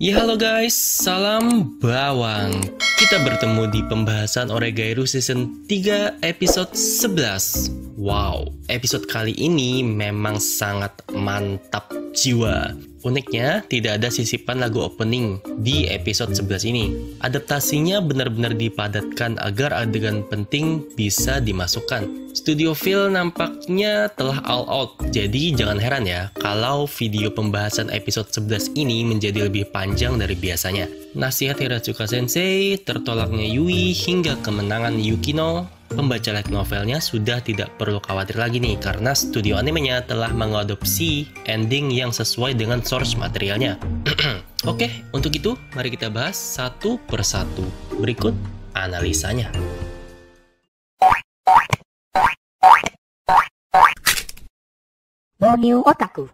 Ya halo guys, salam bawang. Kita bertemu di pembahasan Oregairu Season 3 episode 11. Wow, episode kali ini memang sangat mantap jiwa. Uniknya, tidak ada sisipan lagu opening di episode 11 ini. Adaptasinya benar-benar dipadatkan agar adegan penting bisa dimasukkan. Studio Phil nampaknya telah all out, jadi jangan heran ya kalau video pembahasan episode 11 ini menjadi lebih panjang dari biasanya. Nasihat Hiratsuka Sensei, tertolaknya Yui, hingga kemenangan Yukino, pembaca light novelnya sudah tidak perlu khawatir lagi nih karena studio animenya telah mengadopsi ending yang sesuai dengan source materialnya. Oke, untuk itu mari kita bahas satu persatu. Berikut analisanya. Monyu Otaku.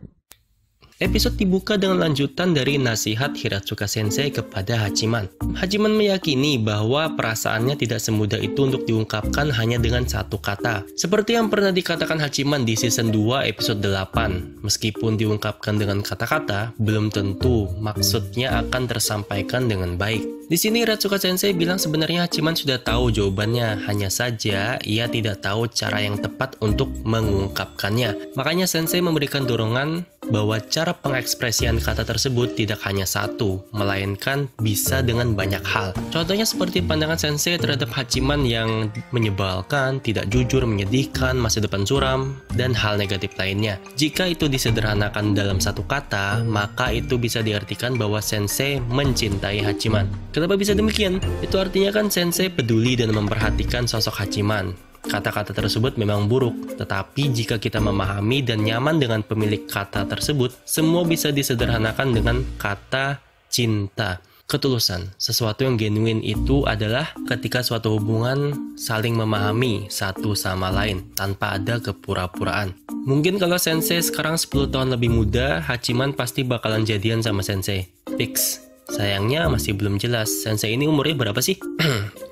Episode dibuka dengan lanjutan dari nasihat Hiratsuka Sensei kepada Hachiman. Hachiman meyakini bahwa perasaannya tidak semudah itu untuk diungkapkan hanya dengan satu kata. Seperti yang pernah dikatakan Hachiman di season 2 episode 8. Meskipun diungkapkan dengan kata-kata, belum tentu maksudnya akan tersampaikan dengan baik. Di sini Hiratsuka Sensei bilang sebenarnya Hachiman sudah tahu jawabannya, hanya saja ia tidak tahu cara yang tepat untuk mengungkapkannya. Makanya Sensei memberikan dorongan bahwa cara pengekspresian kata tersebut tidak hanya satu, melainkan bisa dengan banyak hal. Contohnya seperti pandangan Sensei terhadap Hachiman yang menyebalkan, tidak jujur, menyedihkan, masa depan suram, dan hal negatif lainnya. Jika itu disederhanakan dalam satu kata, maka itu bisa diartikan bahwa Sensei mencintai Hachiman. Kenapa bisa demikian? Itu artinya kan Sensei peduli dan memperhatikan sosok Hachiman. Kata-kata tersebut memang buruk, tetapi jika kita memahami dan nyaman dengan pemilik kata tersebut, semua bisa disederhanakan dengan kata cinta. Ketulusan, sesuatu yang genuine itu adalah ketika suatu hubungan saling memahami satu sama lain tanpa ada kepura-puraan. Mungkin kalau Sensei sekarang 10 tahun lebih muda, Hachiman pasti bakalan jadian sama Sensei. Fix. Sayangnya masih belum jelas Sensei ini umurnya berapa sih?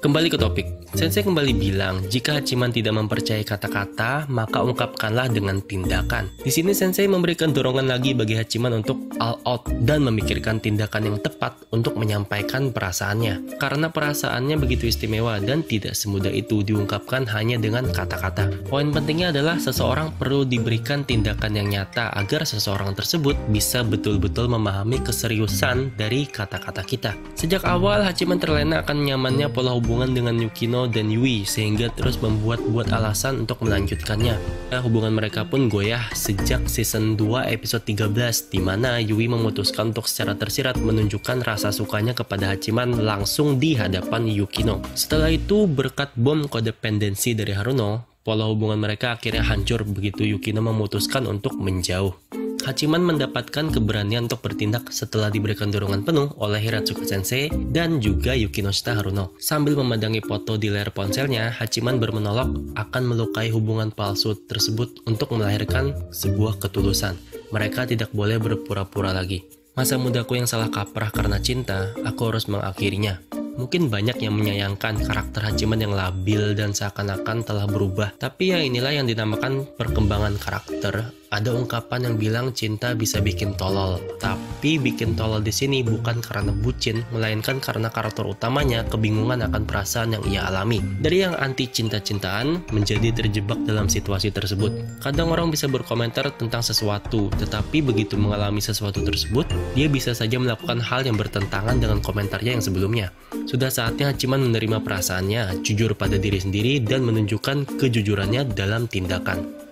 Kembali ke topik. Sensei kembali bilang, jika Hachiman tidak mempercayai kata-kata, maka ungkapkanlah dengan tindakan. Di sini Sensei memberikan dorongan lagi bagi Hachiman untuk all out dan memikirkan tindakan yang tepat untuk menyampaikan perasaannya. Karena perasaannya begitu istimewa dan tidak semudah itu diungkapkan hanya dengan kata-kata. Poin pentingnya adalah seseorang perlu diberikan tindakan yang nyata agar seseorang tersebut bisa betul-betul memahami keseriusan dari kata-kata kita. Sejak awal Hachiman terlena akan nyamannya pola hubungan dengan Yukino dan Yui sehingga terus membuat alasan untuk melanjutkannya. Hubungan mereka pun goyah sejak season 2 episode 13 di mana Yui memutuskan untuk secara tersirat menunjukkan rasa sukanya kepada Hachiman langsung di hadapan Yukino. Setelah itu berkat bom kodependensi dari Haruno, pola hubungan mereka akhirnya hancur begitu Yukino memutuskan untuk menjauh. Hachiman mendapatkan keberanian untuk bertindak setelah diberikan dorongan penuh oleh Hiratsuka Sensei dan juga Yukinoshita Haruno. Sambil memandangi foto di layar ponselnya, Hachiman bermonolog akan melukai hubungan palsu tersebut untuk melahirkan sebuah ketulusan. Mereka tidak boleh berpura-pura lagi. Masa mudaku yang salah kaprah karena cinta, aku harus mengakhirinya. Mungkin banyak yang menyayangkan karakter Hachiman yang labil dan seakan-akan telah berubah. Tapi ya inilah yang dinamakan perkembangan karakter. Ada ungkapan yang bilang cinta bisa bikin tolol. Tapi bikin tolol di sini bukan karena bucin, melainkan karena karakter utamanya kebingungan akan perasaan yang ia alami. Dari yang anti cinta-cintaan menjadi terjebak dalam situasi tersebut. Kadang orang bisa berkomentar tentang sesuatu, tetapi begitu mengalami sesuatu tersebut, dia bisa saja melakukan hal yang bertentangan dengan komentarnya yang sebelumnya. Sudah saatnya Hachiman menerima perasaannya, jujur pada diri sendiri, dan menunjukkan kejujurannya dalam tindakan.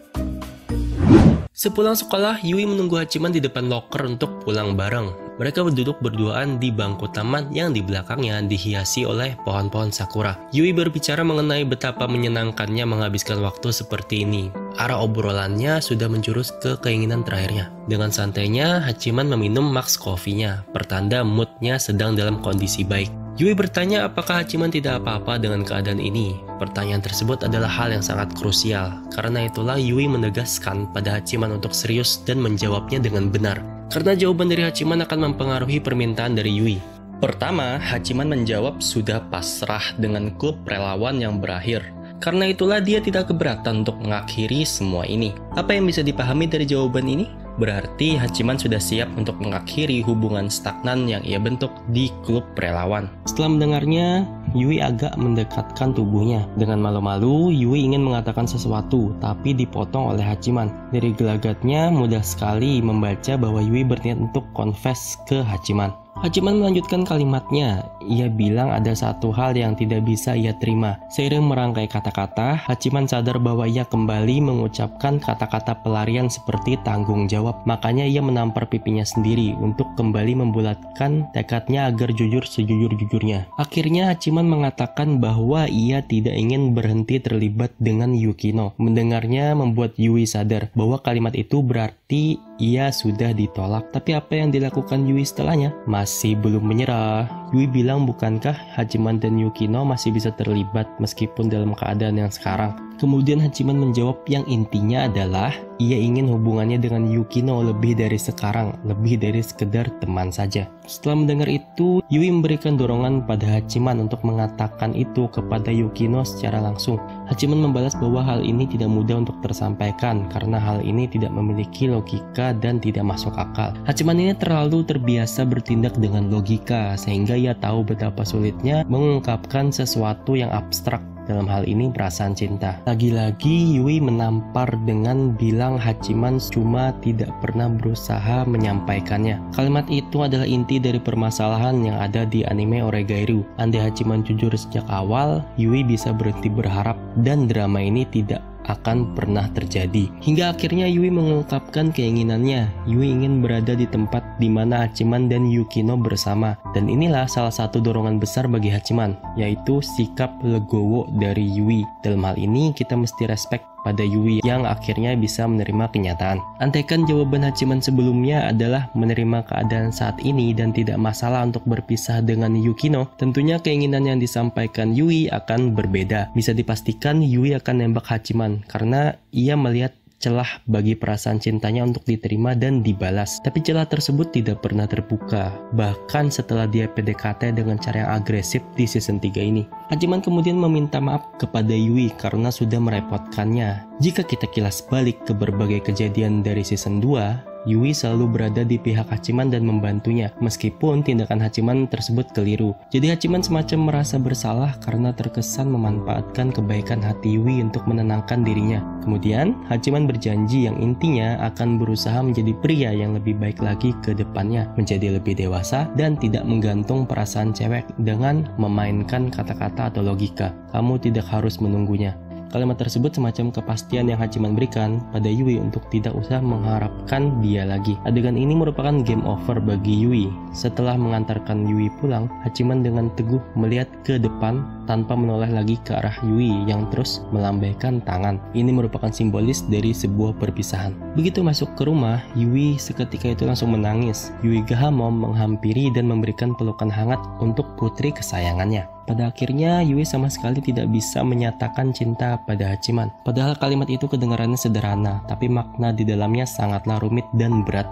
Sepulang sekolah, Yui menunggu Hachiman di depan loker untuk pulang bareng. Mereka duduk berduaan di bangku taman yang di belakangnya dihiasi oleh pohon-pohon sakura. Yui berbicara mengenai betapa menyenangkannya menghabiskan waktu seperti ini. Arah obrolannya sudah menjurus ke keinginan terakhirnya. Dengan santainya, Hachiman meminum Max Coffee-nya, pertanda moodnya sedang dalam kondisi baik. Yui bertanya apakah Hachiman tidak apa-apa dengan keadaan ini. Pertanyaan tersebut adalah hal yang sangat krusial. Karena itulah Yui menegaskan pada Hachiman untuk serius dan menjawabnya dengan benar. Karena jawaban dari Hachiman akan mempengaruhi permintaan dari Yui. Pertama, Hachiman menjawab sudah pasrah dengan klub relawan yang berakhir. Karena itulah dia tidak keberatan untuk mengakhiri semua ini. Apa yang bisa dipahami dari jawaban ini? Berarti Hachiman sudah siap untuk mengakhiri hubungan stagnan yang ia bentuk di klub relawan. Setelah mendengarnya, Yui agak mendekatkan tubuhnya. Dengan malu-malu, Yui ingin mengatakan sesuatu, tapi dipotong oleh Hachiman. Dari gelagatnya, mudah sekali membaca bahwa Yui berniat untuk confess ke Hachiman. Hachiman melanjutkan kalimatnya. Ia bilang ada satu hal yang tidak bisa ia terima. Seiring merangkai kata-kata, Hachiman sadar bahwa ia kembali mengucapkan kata-kata pelarian seperti tanggung jawab. Makanya ia menampar pipinya sendiri untuk kembali membulatkan tekadnya agar jujur sejujur-jujurnya. Akhirnya Hachiman mengatakan bahwa ia tidak ingin berhenti terlibat dengan Yukino. Mendengarnya membuat Yui sadar bahwa kalimat itu berarti ia sudah ditolak. Tapi apa yang dilakukan Yui setelahnya? Masih belum menyerah. Yui bilang bukankah Hachiman dan Yukino masih bisa terlibat meskipun dalam keadaan yang sekarang. Kemudian Hachiman menjawab yang intinya adalah ia ingin hubungannya dengan Yukino lebih dari sekarang, lebih dari sekedar teman saja. Setelah mendengar itu, Yui memberikan dorongan pada Hachiman untuk mengatakan itu kepada Yukino secara langsung. Hachiman membalas bahwa hal ini tidak mudah untuk tersampaikan karena hal ini tidak memiliki logika dan tidak masuk akal. Hachiman ini terlalu terbiasa bertindak dengan logika sehingga ia tahu betapa sulitnya mengungkapkan sesuatu yang abstrak. Dalam hal ini perasaan cinta. Lagi-lagi Yui menampar dengan bilang Hachiman cuma tidak pernah berusaha menyampaikannya. Kalimat itu adalah inti dari permasalahan yang ada di anime Oregairu. Andai Hachiman jujur sejak awal, Yui bisa berhenti berharap dan drama ini tidak akan pernah terjadi. Hingga akhirnya Yui mengungkapkan keinginannya. Yui ingin berada di tempat di mana Hachiman dan Yukino bersama. Dan inilah salah satu dorongan besar bagi Hachiman, yaitu sikap legowo dari Yui. Dalam hal ini kita mesti respect pada Yui yang akhirnya bisa menerima kenyataan. Andaikan jawaban Hachiman sebelumnya adalah menerima keadaan saat ini dan tidak masalah untuk berpisah dengan Yukino, tentunya keinginan yang disampaikan Yui akan berbeda. Bisa dipastikan Yui akan nembak Hachiman karena ia melihat celah bagi perasaan cintanya untuk diterima dan dibalas. Tapi celah tersebut tidak pernah terbuka, bahkan setelah dia PDKT dengan cara yang agresif di season 3 ini. Hachiman kemudian meminta maaf kepada Yui karena sudah merepotkannya. Jika kita kilas balik ke berbagai kejadian dari season 2, Yui selalu berada di pihak Hachiman dan membantunya, meskipun tindakan Hachiman tersebut keliru. Jadi Hachiman semacam merasa bersalah karena terkesan memanfaatkan kebaikan hati Yui untuk menenangkan dirinya. Kemudian, Hachiman berjanji yang intinya akan berusaha menjadi pria yang lebih baik lagi ke depannya, menjadi lebih dewasa dan tidak menggantung perasaan cewek dengan memainkan kata-kata atau logika. Kamu tidak harus menunggunya. Kalimat tersebut semacam kepastian yang Hachiman berikan pada Yui untuk tidak usah mengharapkan dia lagi. Adegan ini merupakan game over bagi Yui. Setelah mengantarkan Yui pulang, Hachiman dengan teguh melihat ke depan tanpa menoleh lagi ke arah Yui yang terus melambaikan tangan. Ini merupakan simbolis dari sebuah perpisahan. Begitu masuk ke rumah, Yui seketika itu langsung menangis. Yui Gahamon menghampiri dan memberikan pelukan hangat untuk putri kesayangannya. Pada akhirnya, Yui sama sekali tidak bisa menyatakan cinta pada Hachiman. Padahal kalimat itu kedengarannya sederhana, tapi makna di dalamnya sangatlah rumit dan berat.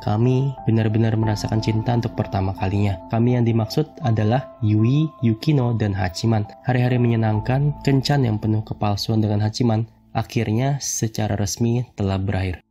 Kami benar-benar merasakan cinta untuk pertama kalinya. Kami yang dimaksud adalah Yui, Yukino, dan Hachiman. Hari-hari menyenangkan, kencan yang penuh kepalsuan dengan Hachiman, akhirnya secara resmi telah berakhir.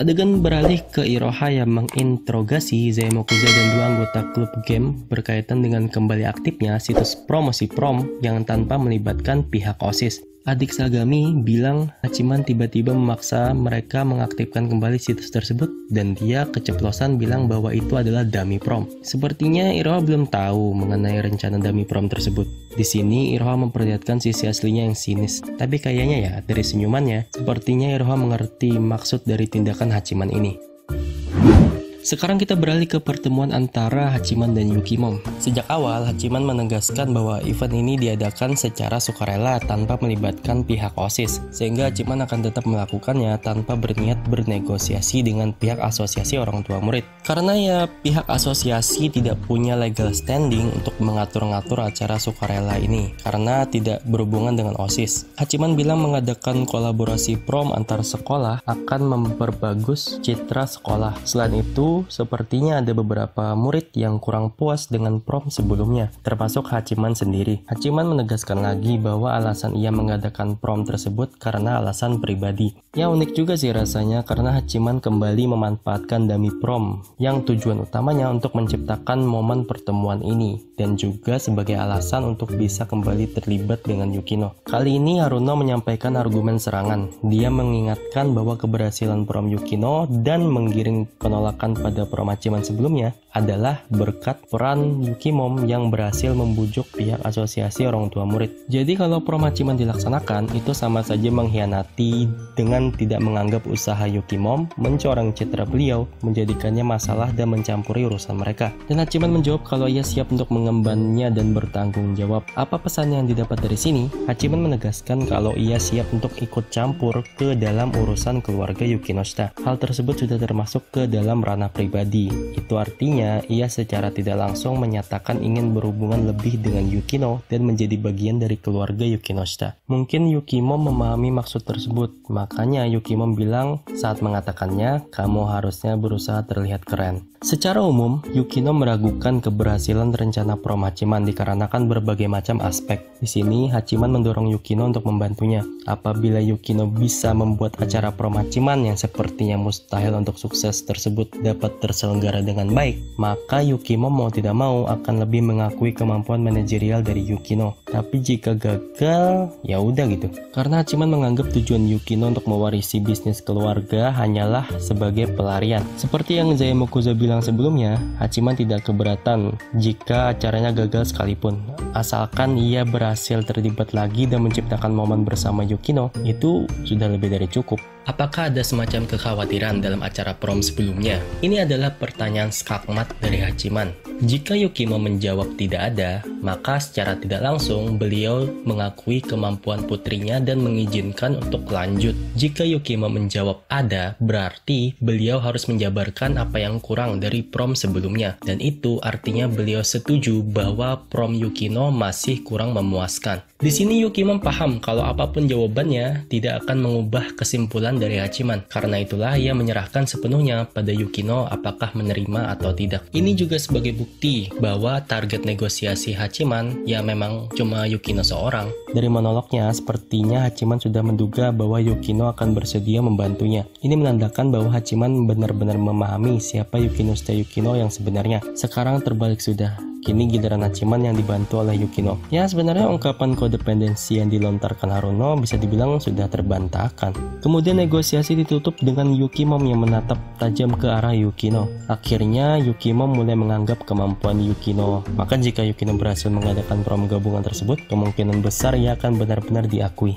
Adegan beralih ke Iroha yang menginterogasi Zaimokuza dan dua anggota klub game berkaitan dengan kembali aktifnya situs promosi prom yang tanpa melibatkan pihak OSIS. Adik Sagami bilang Hachiman tiba-tiba memaksa mereka mengaktifkan kembali situs tersebut dan dia keceplosan bilang bahwa itu adalah dummy prom. Sepertinya Iroha belum tahu mengenai rencana dummy prom tersebut. Di sini Iroha memperlihatkan sisi aslinya yang sinis, tapi kayaknya ya dari senyumannya sepertinya Iroha mengerti maksud dari tindakan Hachiman ini. Sekarang kita beralih ke pertemuan antara Hachiman dan Yukimon. Sejak awal, Hachiman menegaskan bahwa event ini diadakan secara sukarela tanpa melibatkan pihak OSIS, sehingga Hachiman akan tetap melakukannya tanpa berniat bernegosiasi dengan pihak asosiasi orang tua murid. Karena ya pihak asosiasi tidak punya legal standing untuk mengatur-ngatur acara sukarela ini, karena tidak berhubungan dengan OSIS. Hachiman bilang mengadakan kolaborasi prom antar sekolah akan memperbagus citra sekolah. Selain itu, itu, sepertinya ada beberapa murid yang kurang puas dengan prom sebelumnya, termasuk Hachiman sendiri. Hachiman menegaskan lagi bahwa alasan ia mengadakan prom tersebut karena alasan pribadi. Ya unik juga sih rasanya karena Hachiman kembali memanfaatkan dummy prom yang tujuan utamanya untuk menciptakan momen pertemuan ini dan juga sebagai alasan untuk bisa kembali terlibat dengan Yukino. Kali ini Haruno menyampaikan argumen serangan. Dia mengingatkan bahwa keberhasilan prom Yukino dan menggiring penolakan pada prom Hachiman sebelumnya adalah berkat peran Yukimom yang berhasil membujuk pihak asosiasi orang tua murid. Jadi kalau prom Hachiman dilaksanakan, itu sama saja mengkhianati dengan tidak menganggap usaha Yukimom, mencoreng citra beliau, menjadikannya masalah dan mencampuri urusan mereka. Dan Hachiman menjawab kalau ia siap untuk mengembannya dan bertanggung jawab. Apa pesan yang didapat dari sini? Hachiman menegaskan kalau ia siap untuk ikut campur ke dalam urusan keluarga Yukinoshita. Hal tersebut sudah termasuk ke dalam ranah pribadi. Itu artinya ia secara tidak langsung menyatakan ingin berhubungan lebih dengan Yukino dan menjadi bagian dari keluarga Yukinoshita. Mungkin Yukimom memahami maksud tersebut, makanya Yukimom bilang saat mengatakannya, kamu harusnya berusaha terlihat keren. Secara umum, Yukino meragukan keberhasilan rencana prom Hachiman dikarenakan berbagai macam aspek. Di sini, Hachiman mendorong Yukino untuk membantunya. Apabila Yukino bisa membuat acara prom Hachiman yang sepertinya mustahil untuk sukses tersebut dapat terselenggara dengan baik, maka Yukino mau tidak mau akan lebih mengakui kemampuan manajerial dari Yukino. Tapi jika gagal, ya udah gitu. Karena Hachiman menganggap tujuan Yukino untuk mewarisi bisnis keluarga hanyalah sebagai pelarian. Seperti yang Zaya Mokuza bilang sebelumnya, Hachiman tidak keberatan jika acaranya gagal sekalipun. Asalkan ia berhasil terlibat lagi dan menciptakan momen bersama Yukino, itu sudah lebih dari cukup. Apakah ada semacam kekhawatiran dalam acara prom sebelumnya? Ini adalah pertanyaan skakmat dari Hachiman. Jika Yukino menjawab tidak ada, maka secara tidak langsung beliau mengakui kemampuan putrinya dan mengizinkan untuk lanjut. Jika Yukino menjawab ada, berarti beliau harus menjabarkan apa yang kurang dari prom sebelumnya. Dan itu artinya beliau setuju bahwa prom Yukino masih kurang memuaskan. Di sini Yukino paham kalau apapun jawabannya tidak akan mengubah kesimpulan dari Hachiman. Karena itulah ia menyerahkan sepenuhnya pada Yukino apakah menerima atau tidak. Ini juga sebagai bukti bahwa target negosiasi Hachiman ya memang cuma Yukino seorang. Dari monolognya, sepertinya Hachiman sudah menduga bahwa Yukino akan bersedia membantunya. Ini menandakan bahwa Hachiman benar-benar memahami siapa Yukinoshita Yukino yang sebenarnya. Sekarang terbalik sudah. Kini giliran Hachiman yang dibantu oleh Yukino. Ya sebenarnya ungkapan kodependensi yang dilontarkan Haruno bisa dibilang sudah terbantahkan. Kemudian negosiasi ditutup dengan Yukimom yang menatap tajam ke arah Yukino. Akhirnya Yukimom mulai menganggap kemampuan Yukino. Maka jika Yukino berhasil mengadakan prom gabungan tersebut, kemungkinan besar ia akan benar-benar diakui.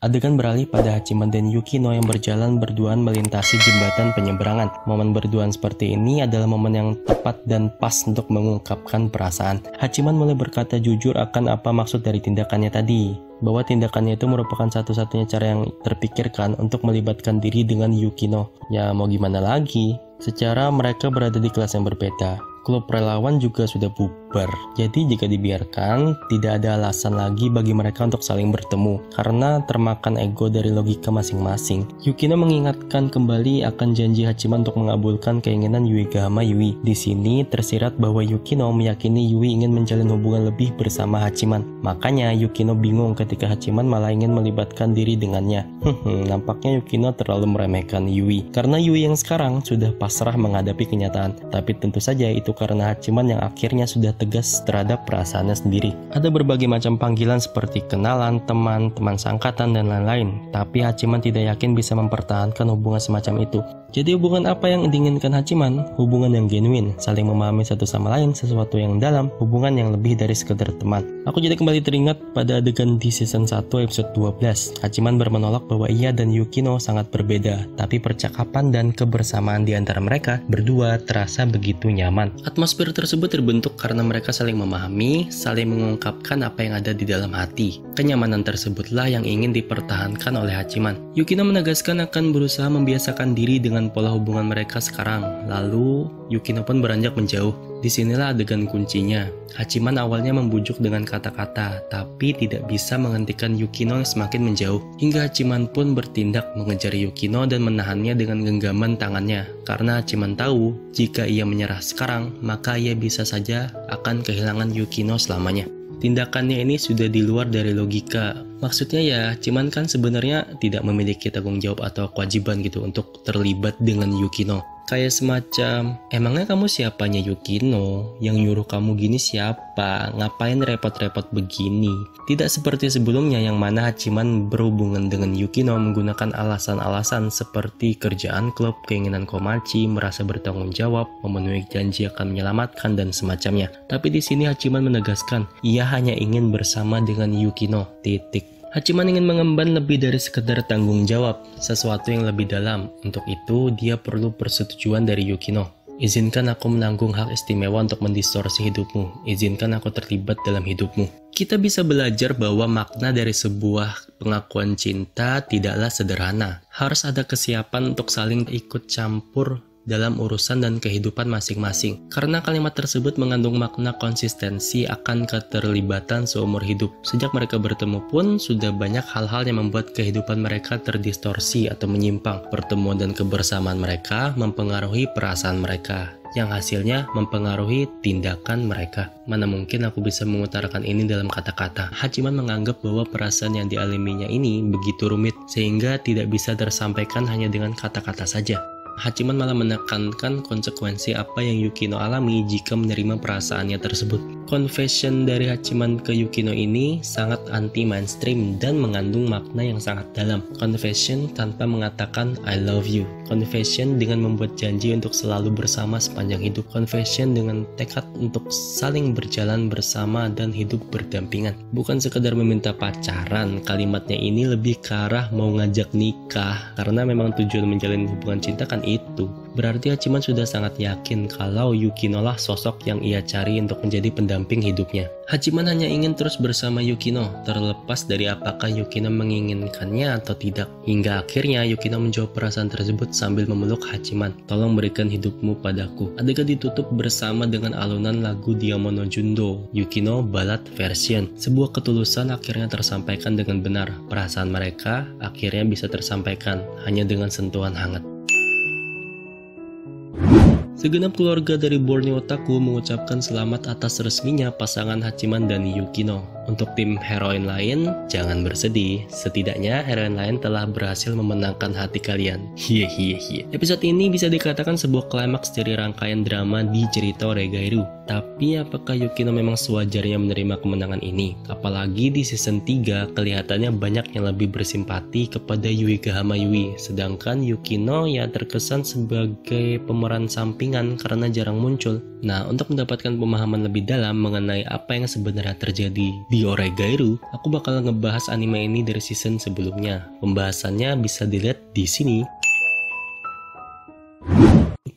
Adegan beralih pada Hachiman dan Yukino yang berjalan berduaan melintasi jembatan penyeberangan. Momen berduaan seperti ini adalah momen yang tepat dan pas untuk mengungkapkan perasaan. Hachiman mulai berkata jujur akan apa maksud dari tindakannya tadi. Bahwa tindakannya itu merupakan satu-satunya cara yang terpikirkan untuk melibatkan diri dengan Yukino. Ya mau gimana lagi? Secara mereka berada di kelas yang berbeda. Klub relawan juga sudah bubar. Jadi jika dibiarkan, tidak ada alasan lagi bagi mereka untuk saling bertemu karena termakan ego dari logika masing-masing. Yukino mengingatkan kembali akan janji Hachiman untuk mengabulkan keinginan Yuigahama Yui. Di sini tersirat bahwa Yukino meyakini Yui ingin menjalin hubungan lebih bersama Hachiman. Makanya Yukino bingung ketika Hachiman malah ingin melibatkan diri dengannya. Nampaknya Yukino terlalu meremehkan Yui karena Yui yang sekarang sudah pasrah menghadapi kenyataan. Tapi tentu saja itu karena Hachiman yang akhirnya sudah tegas terhadap perasaannya sendiri. Ada berbagai macam panggilan seperti kenalan, teman sangkatan, dan lain-lain. Tapi Hachiman tidak yakin bisa mempertahankan hubungan semacam itu. Jadi hubungan apa yang diinginkan Hachiman? Hubungan yang genuine, saling memahami satu sama lain, sesuatu yang dalam, hubungan yang lebih dari sekedar teman. Aku jadi kembali teringat pada adegan di season 1 episode 12. Hachiman bermenolak bahwa ia dan Yukino sangat berbeda, tapi percakapan dan kebersamaan di antara mereka berdua terasa begitu nyaman. Atmosfer tersebut terbentuk karena mereka saling memahami, saling mengungkapkan apa yang ada di dalam hati. Kenyamanan tersebutlah yang ingin dipertahankan oleh Hachiman. Yukino menegaskan akan berusaha membiasakan diri dengan pola hubungan mereka sekarang. Lalu, Yukino pun beranjak menjauh. Disinilah adegan kuncinya. Hachiman awalnya membujuk dengan kata-kata, tapi tidak bisa menghentikan Yukino yang semakin menjauh. Hingga Hachiman pun bertindak mengejar Yukino dan menahannya dengan genggaman tangannya. Karena Hachiman tahu, jika ia menyerah sekarang, maka ia bisa saja akan kehilangan Yukino selamanya. Tindakannya ini sudah di luar dari logika. Maksudnya ya, Hachiman kan sebenarnya tidak memiliki tanggung jawab atau kewajiban gitu untuk terlibat dengan Yukino. Kayak semacam, emangnya kamu siapanya Yukino? Yang nyuruh kamu gini siapa? Ngapain repot-repot begini? Tidak seperti sebelumnya yang mana Hachiman berhubungan dengan Yukino menggunakan alasan-alasan seperti kerjaan klub, keinginan Komachi, merasa bertanggung jawab, memenuhi janji akan menyelamatkan, dan semacamnya. Tapi di sini Hachiman menegaskan, ia hanya ingin bersama dengan Yukino. Titik. Hachiman ingin mengemban lebih dari sekedar tanggung jawab, sesuatu yang lebih dalam. Untuk itu, dia perlu persetujuan dari Yukino. Izinkan aku menanggung hak istimewa untuk mendistorsi hidupmu. Izinkan aku terlibat dalam hidupmu. Kita bisa belajar bahwa makna dari sebuah pengakuan cinta tidaklah sederhana. Harus ada kesiapan untuk saling ikut campur dalam urusan dan kehidupan masing-masing. Karena kalimat tersebut mengandung makna konsistensi akan keterlibatan seumur hidup. Sejak mereka bertemu pun, sudah banyak hal-hal yang membuat kehidupan mereka terdistorsi atau menyimpang. Pertemuan dan kebersamaan mereka mempengaruhi perasaan mereka, yang hasilnya mempengaruhi tindakan mereka. Mana mungkin aku bisa mengutarakan ini dalam kata-kata. Hachiman menganggap bahwa perasaan yang dialaminya ini begitu rumit, sehingga tidak bisa tersampaikan hanya dengan kata-kata saja. Hachiman malah menekankan konsekuensi apa yang Yukino alami jika menerima perasaannya tersebut. Confession dari Hachiman ke Yukino ini sangat anti-mainstream dan mengandung makna yang sangat dalam. Confession tanpa mengatakan I love you. Confession dengan membuat janji untuk selalu bersama sepanjang hidup. Confession dengan tekad untuk saling berjalan bersama dan hidup berdampingan. Bukan sekedar meminta pacaran, kalimatnya ini lebih ke arah mau ngajak nikah. Karena memang tujuan menjalin hubungan cinta kan itu. Berarti Hachiman sudah sangat yakin kalau Yukino lah sosok yang ia cari untuk menjadi pendamping hidupnya. Hachiman hanya ingin terus bersama Yukino, terlepas dari apakah Yukino menginginkannya atau tidak. Hingga akhirnya Yukino menjawab perasaan tersebut sambil memeluk Hachiman. Tolong berikan hidupmu padaku. Adegan ditutup bersama dengan alunan lagu Diamono Jundo, Yukino Ballad Version. Sebuah ketulusan akhirnya tersampaikan dengan benar. Perasaan mereka akhirnya bisa tersampaikan hanya dengan sentuhan hangat. Segenap keluarga dari Borneo Otaku mengucapkan selamat atas resminya pasangan Hachiman dan Yukino. Untuk tim heroin lain, jangan bersedih. Setidaknya heroin lain telah berhasil memenangkan hati kalian. Hihihi. Episode ini bisa dikatakan sebuah klimaks dari rangkaian drama di cerita Oregairu. Tapi apakah Yukino memang sewajarnya menerima kemenangan ini? Apalagi di season 3 kelihatannya banyak yang lebih bersimpati kepada Yuigahama Yui. Sedangkan Yukino ya terkesan sebagai pemeran sampingan karena jarang muncul. Nah, untuk mendapatkan pemahaman lebih dalam mengenai apa yang sebenarnya terjadi di Oregairu, aku bakal ngebahas anime ini dari season sebelumnya. Pembahasannya bisa dilihat di sini.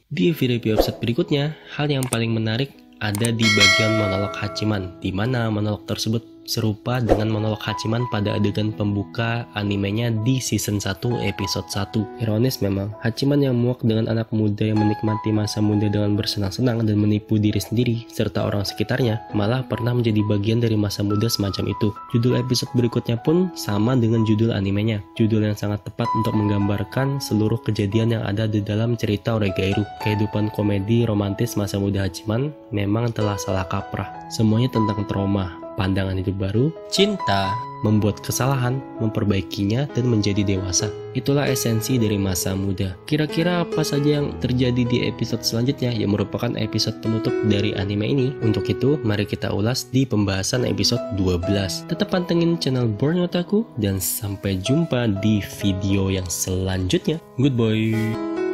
Di video episode berikutnya, hal yang paling menarik ada di bagian monolog Hachiman, di mana monolog tersebut serupa dengan monolog Hachiman pada adegan pembuka animenya di season 1 episode 1. Ironis memang, Hachiman yang muak dengan anak muda yang menikmati masa muda dengan bersenang-senang dan menipu diri sendiri serta orang sekitarnya, malah pernah menjadi bagian dari masa muda semacam itu. Judul episode berikutnya pun sama dengan judul animenya, judul yang sangat tepat untuk menggambarkan seluruh kejadian yang ada di dalam cerita Oregairu. Kehidupan komedi romantis masa muda Hachiman memang telah salah kaprah. Semuanya tentang trauma, pandangan hidup baru, cinta, membuat kesalahan, memperbaikinya, dan menjadi dewasa. Itulah esensi dari masa muda. Kira-kira apa saja yang terjadi di episode selanjutnya yang merupakan episode penutup dari anime ini? Untuk itu, mari kita ulas di pembahasan episode 12. Tetap pantengin channel Borneo Otaku, dan sampai jumpa di video yang selanjutnya. Goodbye!